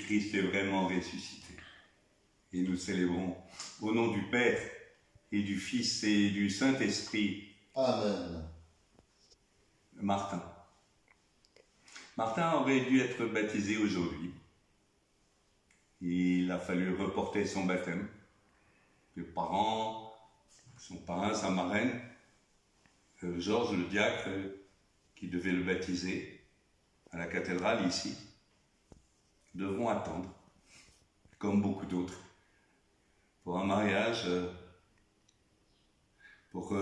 Christ est vraiment ressuscité. Et nous célébrons au nom du Père et du Fils et du Saint-Esprit. Amen. Martin. Martin aurait dû être baptisé aujourd'hui. Il a fallu reporter son baptême. Les parents, son parrain, sa marraine, Georges le diacre, qui devait le baptiser à la cathédrale ici, devront attendre, comme beaucoup d'autres, pour un mariage, pour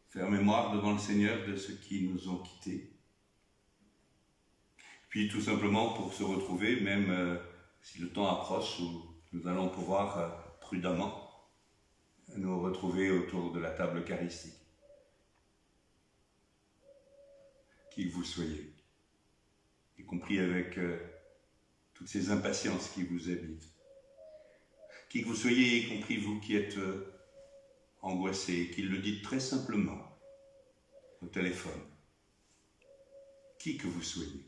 faire mémoire devant le Seigneur de ceux qui nous ont quittés. Puis tout simplement pour se retrouver, même si le temps approche où nous allons pouvoir prudemment nous retrouver autour de la table eucharistique. Qui que vous soyez, y compris avec toutes ces impatiences qui vous habitent. Qui que vous soyez, y compris vous qui êtes angoissé, qui le dites très simplement au téléphone. Qui que vous soyez,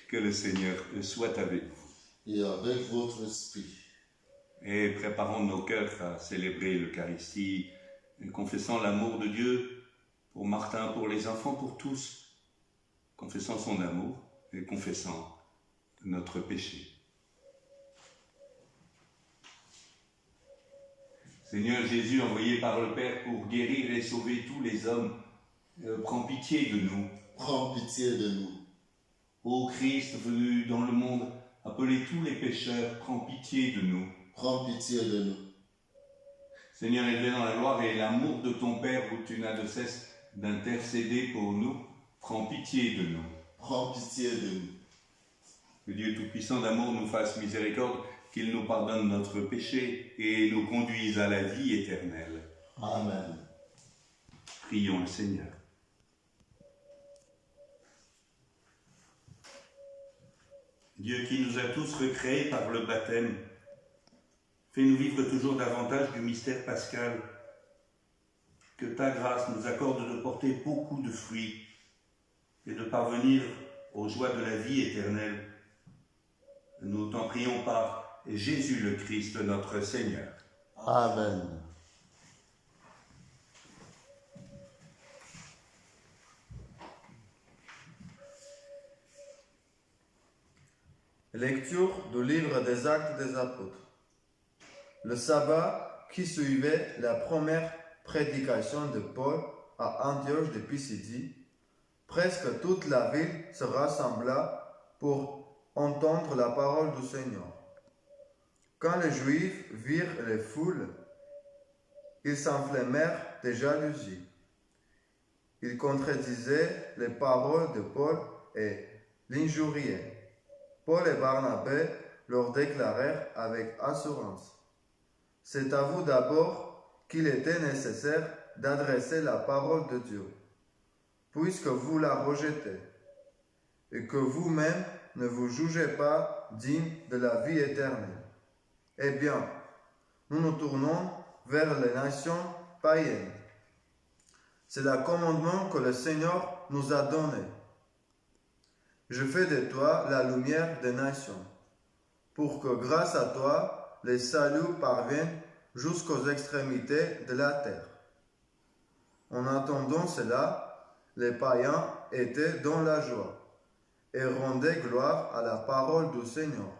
que le Seigneur soit avec vous. Et avec votre esprit. Et préparons nos cœurs à célébrer l'Eucharistie, confessant l'amour de Dieu pour Martin, pour les enfants, pour tous, confessant son amour et confessant notre péché. Seigneur Jésus, envoyé par le Père pour guérir et sauver tous les hommes, prends pitié de nous. Prends pitié de nous. Ô Christ venu dans le monde, appelez tous les pécheurs, prends pitié de nous. Prends pitié de nous. Seigneur, élevé dans la gloire et l'amour de ton Père, où tu n'as de cesse d'intercéder pour nous, prends pitié de nous. Prends pitié de nous. Que Dieu Tout-Puissant d'amour nous fasse miséricorde, qu'il nous pardonne notre péché et nous conduise à la vie éternelle. Amen. Prions le Seigneur. Dieu qui nous a tous recréés par le baptême, fais-nous vivre toujours davantage du mystère pascal. Que ta grâce nous accorde de porter beaucoup de fruits et de parvenir aux joies de la vie éternelle. Nous t'en prions par Jésus le Christ, notre Seigneur. Amen. Lecture du livre des Actes des Apôtres. Le sabbat qui suivait la première prédication de Paul à Antioche de Pisidie, presque toute la ville se rassembla pour entendre la parole du Seigneur. Quand les Juifs virent les foules, ils s'enflammèrent de jalousie. Ils contredisaient les paroles de Paul et l'injuriaient. Paul et Barnabé leur déclarèrent avec assurance: « C'est à vous d'abord qu'il était nécessaire d'adresser la parole de Dieu, puisque vous la rejetez, et que vous-même ne vous jugez pas digne de la vie éternelle. Eh bien, nous nous tournons vers les nations païennes. C'est le commandement que le Seigneur nous a donné. Je fais de toi la lumière des nations, pour que grâce à toi, les saluts parviennent jusqu'aux extrémités de la terre. » En attendant cela, les païens étaient dans la joie et rendaient gloire à la parole du Seigneur.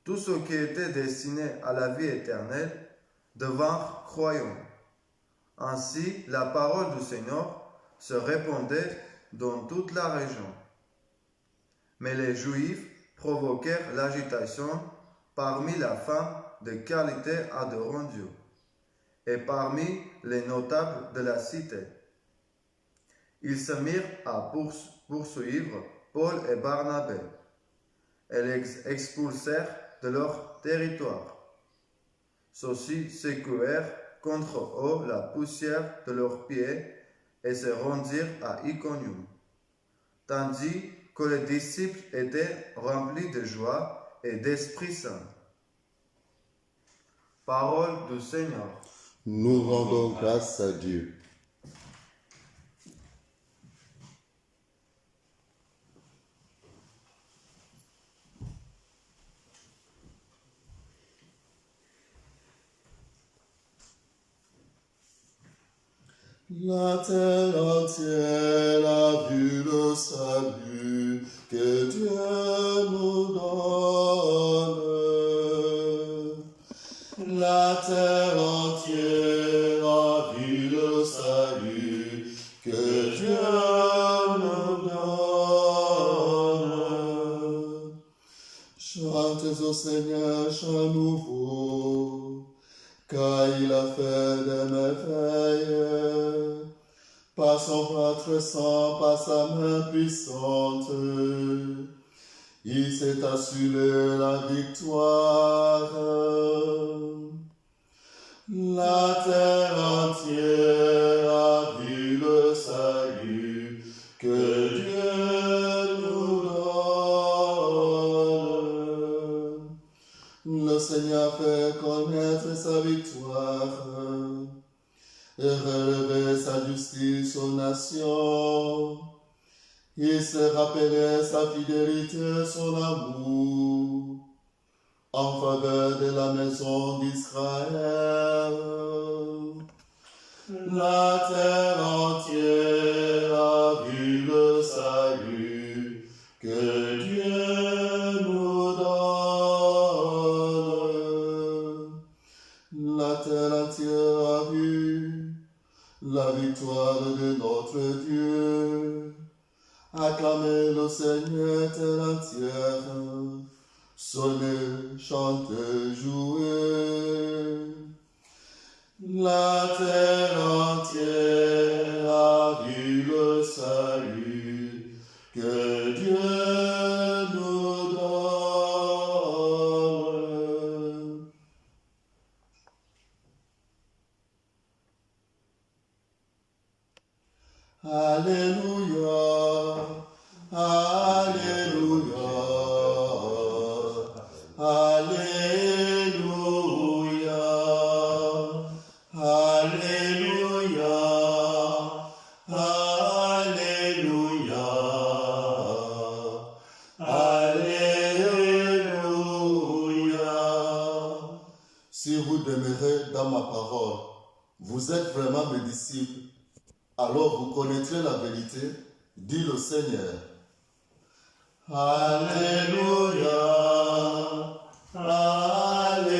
Tous ceux qui étaient destinés à la vie éternelle devinrent croyants. Ainsi, la parole du Seigneur se répandait dans toute la région. Mais les Juifs provoquèrent l'agitation parmi la femme de qualité adorant Dieu et parmi les notables de la cité. Ils se mirent à poursuivre Paul et Barnabé et les expulsèrent de leur territoire. Ceux-ci secouèrent contre eux la poussière de leurs pieds et se rendirent à Iconium, tandis que les disciples étaient remplis de joie et d'Esprit Saint. Parole du Seigneur. Nous rendons grâce à Dieu. La terre entière a vu le salut que Dieu nous donne. La terre entière a vu le salut que Dieu nous donne. Chantez au Seigneur chant nouveau, car il a fait des merveilles. Par son bras tressant, par sa main puissante, il s'est assuré la victoire. La terre entière a vu le salut que Dieu nous donne. Le Seigneur fait connaître sa victoire et relever sa justice aux nations. Il s'est rappelé sa fidélité, son amour en faveur de la maison d'Israël. La terre entière a vu le salut que Dieu nous donne. La terre entière a vu la victoire de notre Dieu. Acclamez le Seigneur, terre entière. Sonnez, chantez, jouez. La terre entière a vu le salut que Dieu nous donne. Alléluia, Alléluia, Alléluia, Alléluia, Alléluia, Alléluia. Si vous demeurez dans ma parole, vous êtes vraiment mes disciples. Alors vous connaîtrez la vérité, dit le Seigneur. Alléluia, Alléluia,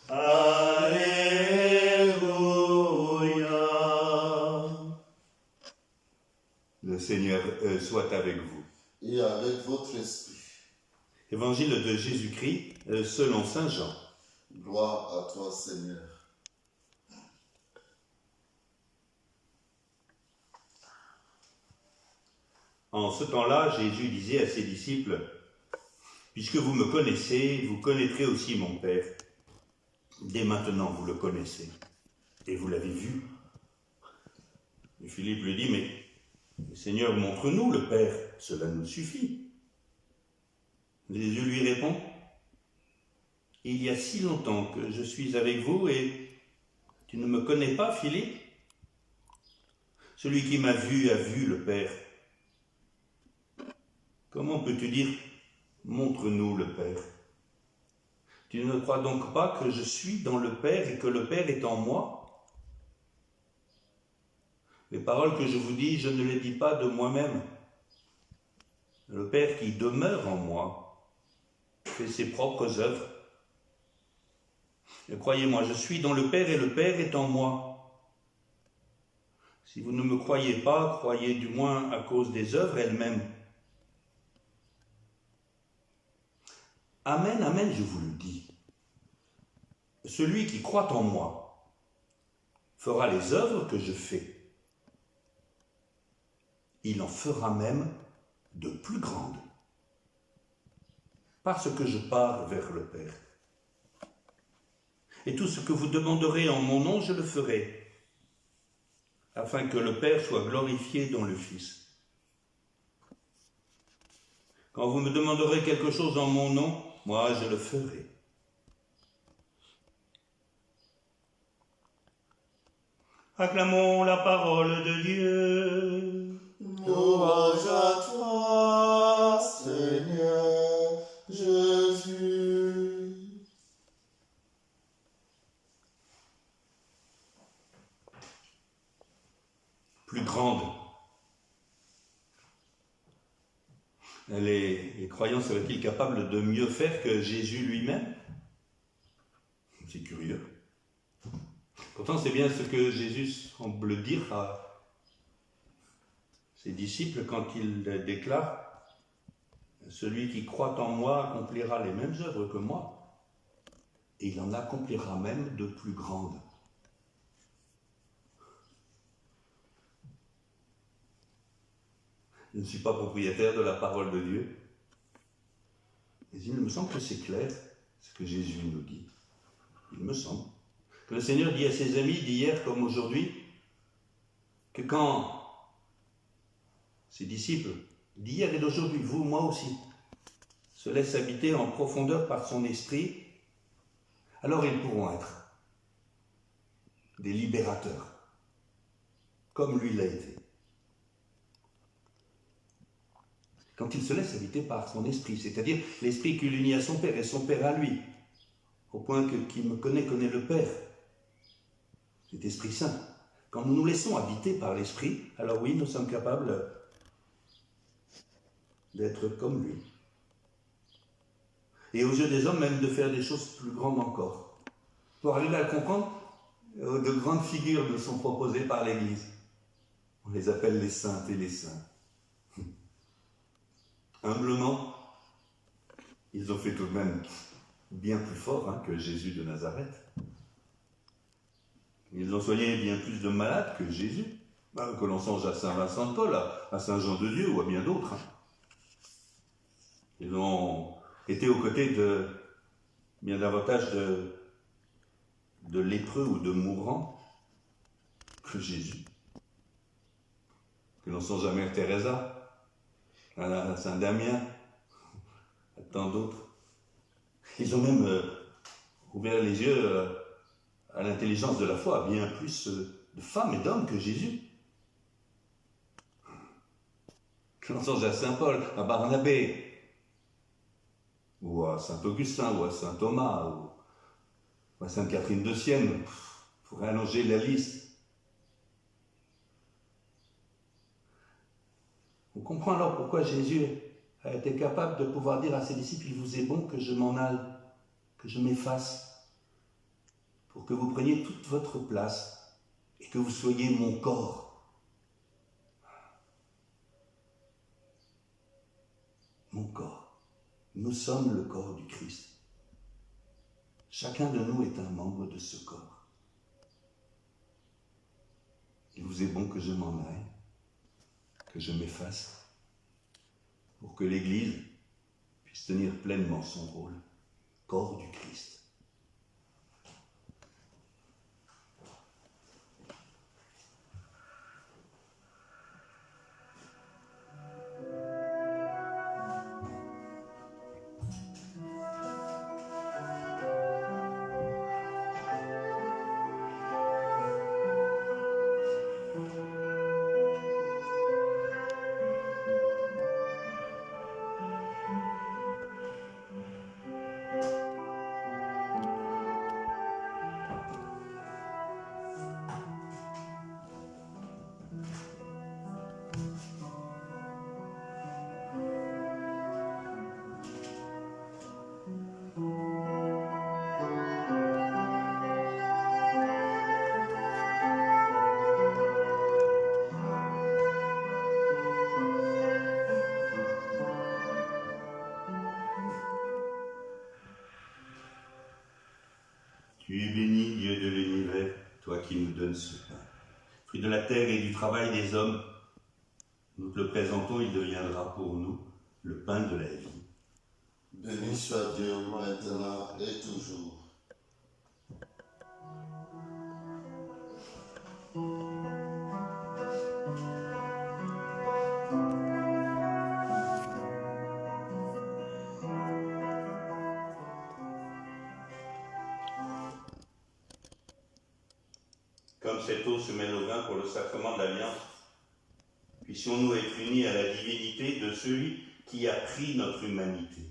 Alléluia. Le Seigneur soit avec vous. Et avec votre esprit. Évangile de Jésus-Christ selon saint Jean. Gloire à toi, Seigneur. En ce temps-là, Jésus disait à ses disciples, « Puisque vous me connaissez, vous connaîtrez aussi mon Père. Dès maintenant, vous le connaissez, et vous l'avez vu. » Et Philippe lui dit, « Mais Seigneur, montre-nous le Père, cela nous suffit. » Jésus lui répond, « Il y a si longtemps que je suis avec vous, et tu ne me connais pas, Philippe? Celui qui m'a vu a vu le Père. Comment peux-tu dire « Montre-nous le Père » ? Tu ne crois donc pas que je suis dans le Père et que le Père est en moi ? Les paroles que je vous dis, je ne les dis pas de moi-même. Le Père qui demeure en moi fait ses propres œuvres. Et croyez-moi, je suis dans le Père et le Père est en moi. Si vous ne me croyez pas, croyez du moins à cause des œuvres elles-mêmes. Amen, amen, je vous le dis. Celui qui croit en moi fera les œuvres que je fais. Il en fera même de plus grandes, parce que je pars vers le Père. Et tout ce que vous demanderez en mon nom, je le ferai, afin que le Père soit glorifié dans le Fils. Quand vous me demanderez quelque chose en mon nom, moi je le ferai. Acclamons la parole de Dieu. Louange à toi, Seigneur Jésus. les croyants seraient-ils capables de mieux faire que Jésus lui-même? C'est curieux. Pourtant, c'est bien ce que Jésus semble dire à ses disciples quand il déclare « Celui qui croit en moi accomplira les mêmes œuvres que moi, et il en accomplira même de plus grandes. » Je ne suis pas propriétaire de la parole de Dieu, mais il me semble que c'est clair ce que Jésus nous dit. Il me semble que le Seigneur dit à ses amis d'hier comme aujourd'hui que quand ses disciples d'hier et d'aujourd'hui, vous, moi aussi, se laissent habiter en profondeur par son esprit, alors ils pourront être des libérateurs, comme lui l'a été. Quand il se laisse habiter par son esprit, c'est-à-dire l'esprit qui l'unit à son Père et son Père à lui, au point que qui me connaît le Père, cet Esprit Saint. Quand nous nous laissons habiter par l'Esprit, alors oui, nous sommes capables d'être comme lui. Et aux yeux des hommes, même de faire des choses plus grandes encore. Pour arriver à le comprendre, de grandes figures nous sont proposées par l'Église. On les appelle les saintes et les saints. Humblement, ils ont fait tout de même bien plus fort que Jésus de Nazareth. Ils ont soigné bien plus de malades que Jésus, que l'on songe à Saint Vincent de Paul, à Saint Jean de Dieu ou à bien d'autres. Ils ont été aux côtés de bien davantage de lépreux ou de mourants que Jésus. Que l'on songe à Mère Teresa, à Saint Damien, à tant d'autres. Ils ont même ouvert les yeux à l'intelligence de la foi, bien plus de femmes et d'hommes que Jésus. Que l'on songe à Saint Paul, à Barnabé, ou à Saint Augustin, ou à Saint Thomas, ou à Sainte Catherine de Sienne, pour allonger la liste. On comprend alors pourquoi Jésus a été capable de pouvoir dire à ses disciples « Il vous est bon que je m'en aille, que je m'efface, pour que vous preniez toute votre place et que vous soyez mon corps. » Mon corps. Nous sommes le corps du Christ. Chacun de nous est un membre de ce corps. Il vous est bon que je m'en aille, que je m'efface, pour que l'Église puisse tenir pleinement son rôle, corps du Christ. Tu es béni, Dieu de l'univers, toi qui nous donnes ce pain. Fruit de la terre et du travail des hommes, nous te le présentons, il deviendra pour nous le pain de la vie. Béni soit Dieu maintenant et toujours. Comme cette eau se mêle au vin pour le sacrement de l'Alliance, puissions-nous être unis à la divinité de celui qui a pris notre humanité.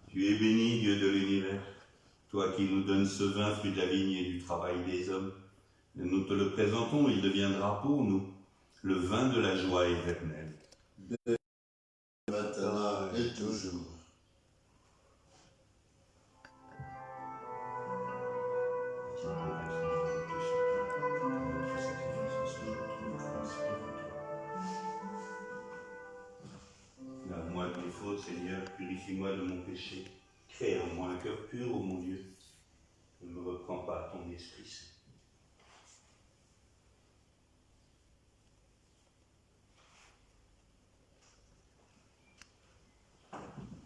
Tu es béni, Dieu de l'univers, toi qui nous donnes ce vin, fruit de la vigne et du travail des hommes. Et nous te le présentons, il deviendra pour nous le vin de la joie éternelle. Maintenant et toujours. Lave-moi de mes fautes, Seigneur, purifie-moi de mon péché. Crée en moi un cœur pur, ô mon Dieu. Ne me reprends pas ton Esprit Saint.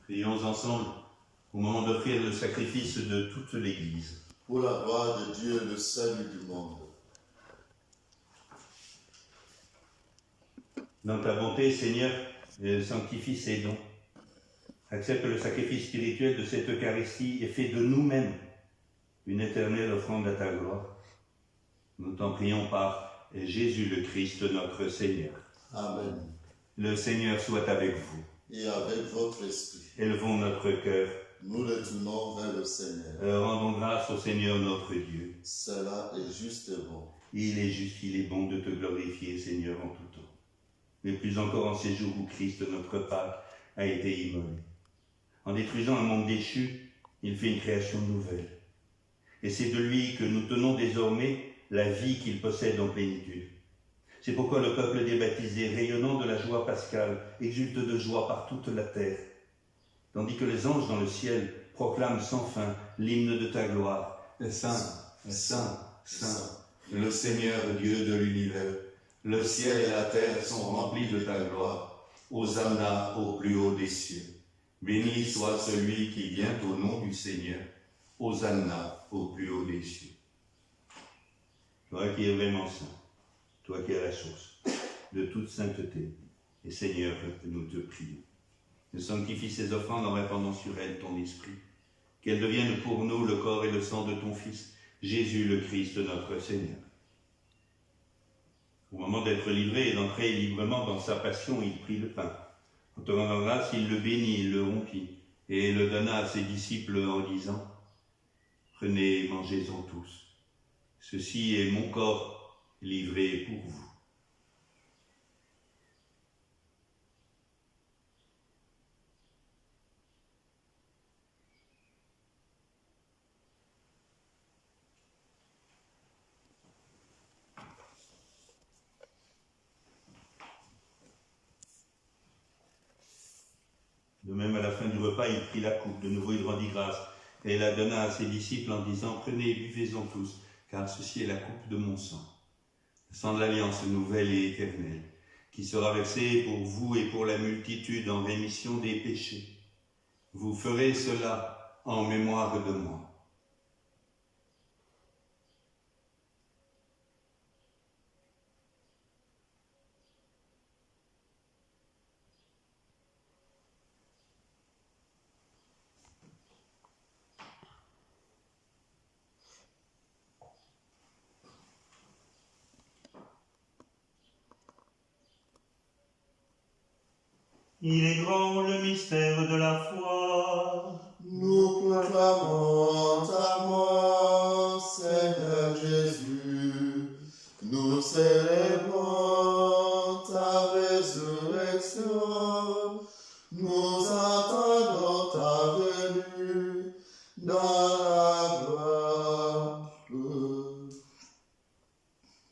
Prions ensemble au moment d'offrir le sacrifice de toute l'Église. Pour la gloire de Dieu et le salut du monde. Dans ta bonté, Seigneur, sanctifie ces dons. Accepte le sacrifice spirituel de cette Eucharistie et fais de nous-mêmes une éternelle offrande à ta gloire. Nous t'en prions par Jésus le Christ, notre Seigneur. Amen. Le Seigneur soit avec vous. Et avec votre esprit, Élevons notre cœur. nous le tournons vers le Seigneur. Rendons grâce au Seigneur notre Dieu. Cela est juste et bon. Il est juste, il est bon de te glorifier, Seigneur, en tout temps. Mais plus encore en ces jours où Christ, notre Pâque, a été immolé. En détruisant un monde déchu, il fait une création nouvelle. Et c'est de lui que nous tenons désormais la vie qu'il possède en plénitude. C'est pourquoi le peuple des baptisés, rayonnant de la joie pascale, exulte de joie par toute la terre, tandis que les anges dans le ciel proclament sans fin l'hymne de ta gloire. Saint, Saint, Saint, le Seigneur Dieu de l'univers, le ciel et la terre sont remplis de ta gloire. Hosanna au plus haut des cieux. Béni soit celui qui vient au nom du Seigneur. Hosanna au plus haut des cieux. Toi qui es vraiment saint, toi qui es la source de toute sainteté, et Seigneur, nous te prions. Ne sanctifie ces offrandes en répandant sur elles ton esprit, qu'elles deviennent pour nous le corps et le sang de ton Fils, Jésus le Christ, notre Seigneur. Au moment d'être livré et d'entrer librement dans sa passion, il prit le pain. En te rendant grâce, il le bénit, il le rompit, et le donna à ses disciples en disant, « Prenez et mangez-en tous. Ceci est mon corps livré pour vous. » De même, à la fin du repas, il prit la coupe. De nouveau, il rendit grâce et la donna à ses disciples en disant, « Prenez et buvez-en tous, car ceci est la coupe de mon sang, le sang de l'alliance nouvelle et éternelle, qui sera versé pour vous et pour la multitude en rémission des péchés. Vous ferez cela en mémoire de moi. » Il est grand le mystère de la foi. Nous proclamons ta mort, Seigneur Jésus. Nous célébrons ta résurrection. Nous attendons ta venue dans la gloire.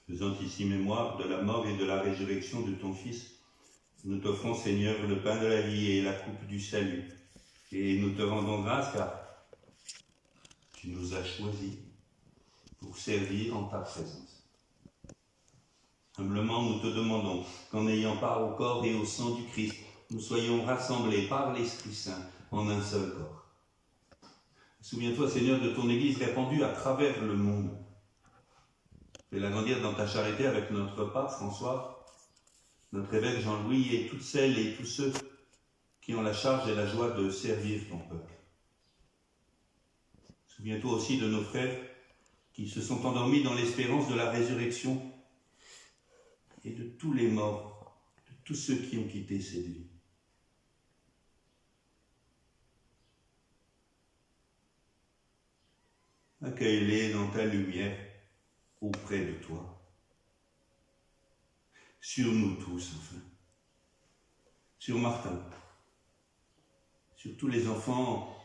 Faisant ici mémoire de la mort et de la résurrection de ton Fils, nous t'offrons, Seigneur, le pain de la vie et la coupe du salut. Et nous te rendons grâce car tu nous as choisis pour servir en ta présence. Humblement, nous te demandons qu'en ayant part au corps et au sang du Christ, nous soyons rassemblés par l'Esprit Saint en un seul corps. Souviens-toi, Seigneur, de ton Église répandue à travers le monde. Fais-la grandir dans ta charité avec notre pape François, notre évêque Jean-Louis et toutes celles et tous ceux qui ont la charge et la joie de servir ton peuple. Souviens-toi aussi de nos frères qui se sont endormis dans l'espérance de la résurrection et de tous les morts, de tous ceux qui ont quitté cette vie. Accueille-les dans ta lumière auprès de toi. Sur nous tous, enfin. Sur Martin. Sur tous les enfants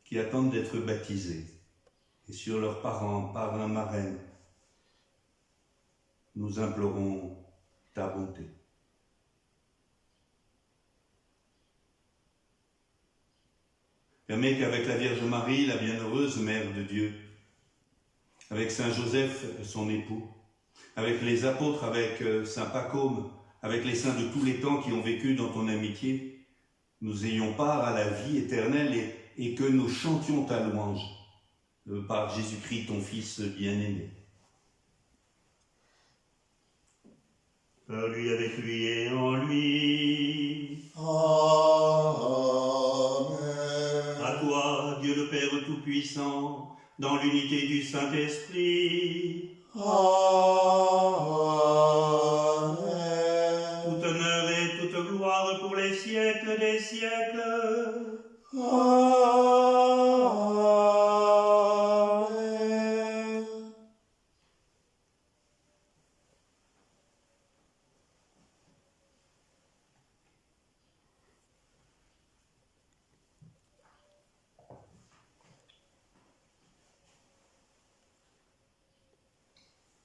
qui attendent d'être baptisés. Et sur leurs parents, parrains, marraines. Nous implorons ta bonté. Permets qu'avec la Vierge Marie, la bienheureuse Mère de Dieu, avec Saint Joseph, son époux, avec les apôtres, avec Saint Pacôme, avec les saints de tous les temps qui ont vécu dans ton amitié, nous ayons part à la vie éternelle et que nous chantions ta louange par Jésus-Christ, ton Fils bien-aimé. Par lui, avec lui et en lui. Amen. À toi, Dieu le Père Tout-Puissant, dans l'unité du Saint-Esprit, Amen. tout honneur et toute gloire pour les siècles des siècles. Amen.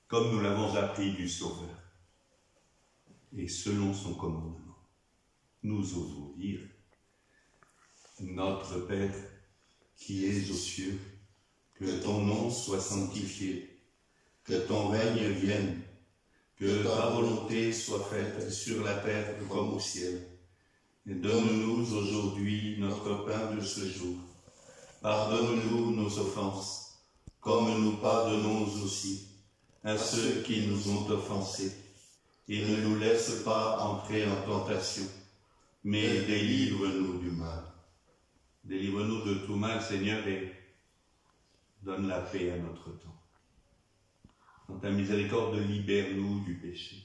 Comme nous l'avons appris du Sauveur, et selon son commandement, nous osons dire: Notre Père, qui es aux cieux, que ton nom soit sanctifié, que ton règne vienne, que ta volonté soit faite sur la terre comme au ciel. Et donne-nous aujourd'hui notre pain de ce jour. Pardonne-nous nos offenses, comme nous pardonnons aussi à ceux qui nous ont offensés. Et ne nous laisse pas entrer en tentation, mais délivre-nous du mal. Délivre-nous de tout mal, Seigneur, et donne la paix à notre temps. Dans ta miséricorde, libère-nous du péché.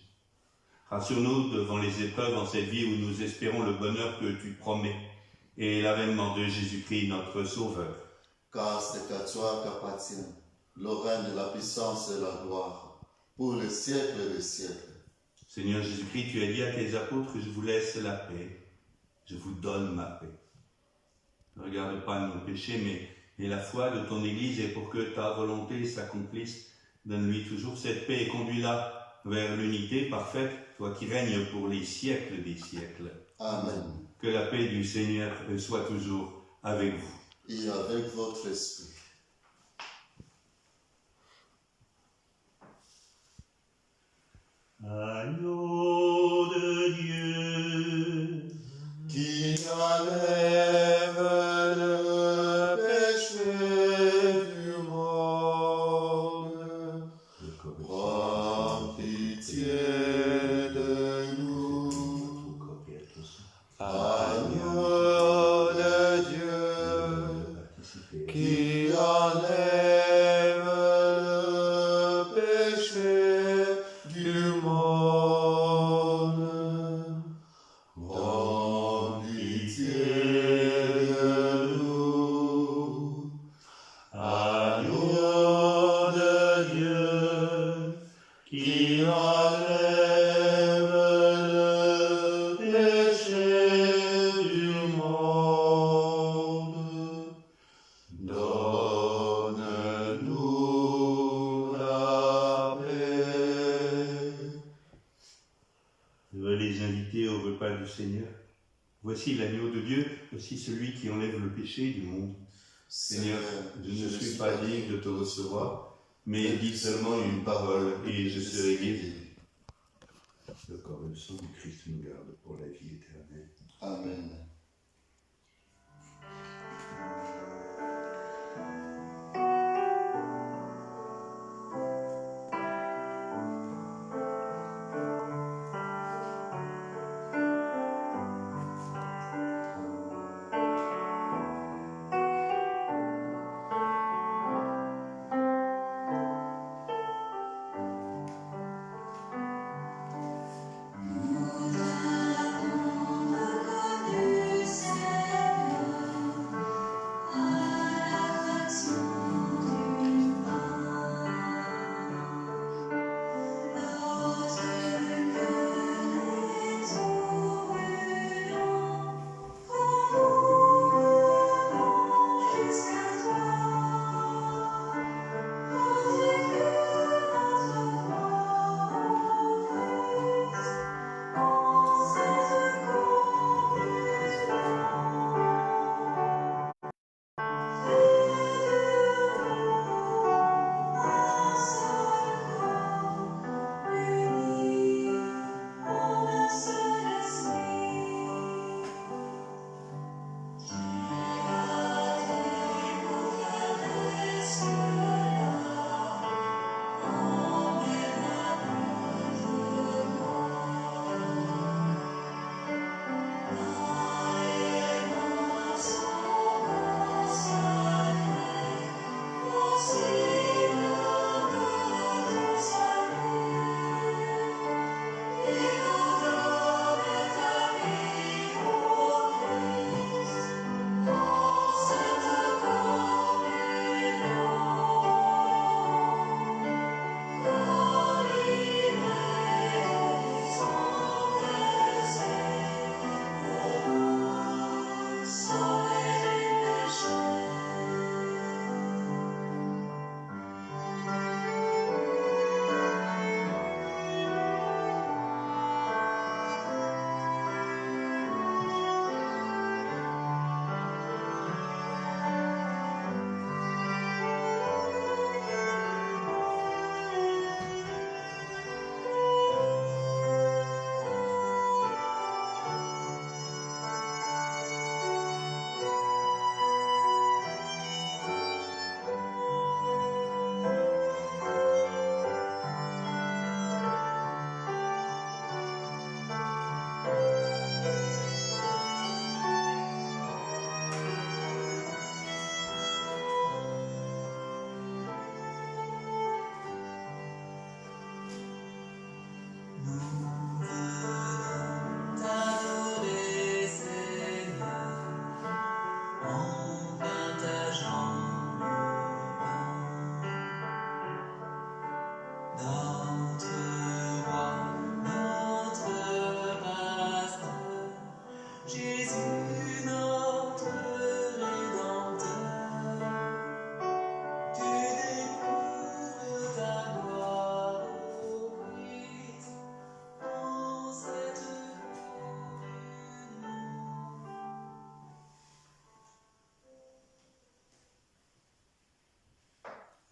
Rassure-nous devant les épreuves en cette vie où nous espérons le bonheur que tu promets et l'avènement de Jésus-Christ, notre Sauveur. Car c'est à toi qu'appartient le règne, la puissance et la gloire, pour les siècles des siècles. Seigneur Jésus-Christ, tu as dit à tes apôtres: je vous laisse la paix, je vous donne ma paix. Ne regarde pas nos péchés, mais la foi de ton Église, et pour que ta volonté s'accomplisse, donne-lui toujours cette paix et conduis-la vers l'unité parfaite, toi qui règnes pour les siècles des siècles. Amen. Que la paix du Seigneur soit toujours avec vous. Et avec votre esprit. Agneau de Dieu, Qui enlève le péché du monde, prends pitié de nous. Agneau de Dieu, qui enlève le péché du monde, prends pitié de nous. Agneau de Dieu, qui enlève le péché du monde, donne-nous la paix. je veux les inviter au repas du Seigneur. Voici l'agneau de Dieu, voici celui qui enlève le péché du monde. Seigneur, je ne suis pas digne de te recevoir, mais dis seulement une parole et je serai guéri. Le corps et le sang du Christ nous garde pour la vie éternelle. Amen. Nous avons reconnu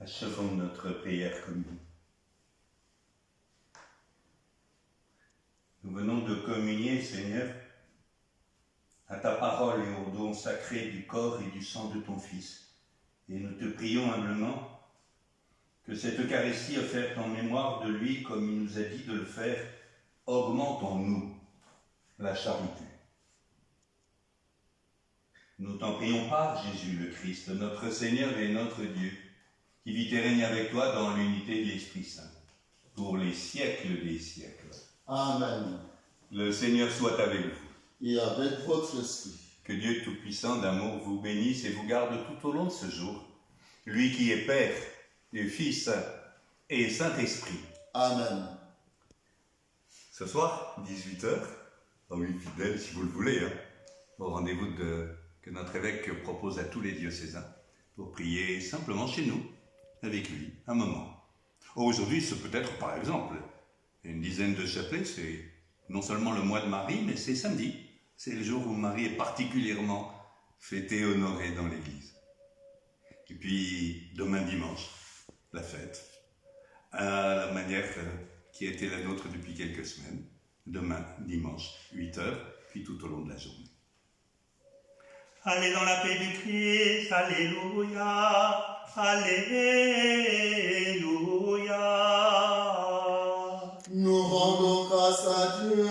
Achevons notre prière commune. Nous venons de communier, Seigneur, à ta parole et au don sacré du corps et du sang de ton Fils. Et nous te prions humblement que cette Eucharistie offerte en mémoire de lui, comme il nous a dit de le faire, augmente en nous la charité. Nous t'en prions par Jésus le Christ, notre Seigneur et notre Dieu, qui vit et règne avec toi dans l'unité de l'Esprit Saint, pour les siècles des siècles. Amen. Le Seigneur soit avec vous. Et avec votre esprit. Que Dieu Tout-Puissant d'amour vous bénisse et vous garde tout au long de ce jour, lui qui est Père, et Fils et Saint-Esprit. Amen. Ce soir, 18h, oui, fidèles, si vous le voulez, au rendez-vous que notre évêque propose à tous les diocésains, pour prier simplement chez nous, avec lui, un moment. Aujourd'hui, c'est peut-être, par exemple, une dizaine de chapelets, c'est non seulement le mois de Marie, mais c'est samedi. C'est le jour où Marie est particulièrement fêtée et honorée dans l'Église. Et puis, demain dimanche, la fête, à la manière qui a été la nôtre depuis quelques semaines. Demain dimanche, 8h, puis tout au long de la journée. Allez dans la paix du Christ, alléluia, alléluia. Nous rendons grâce à Dieu.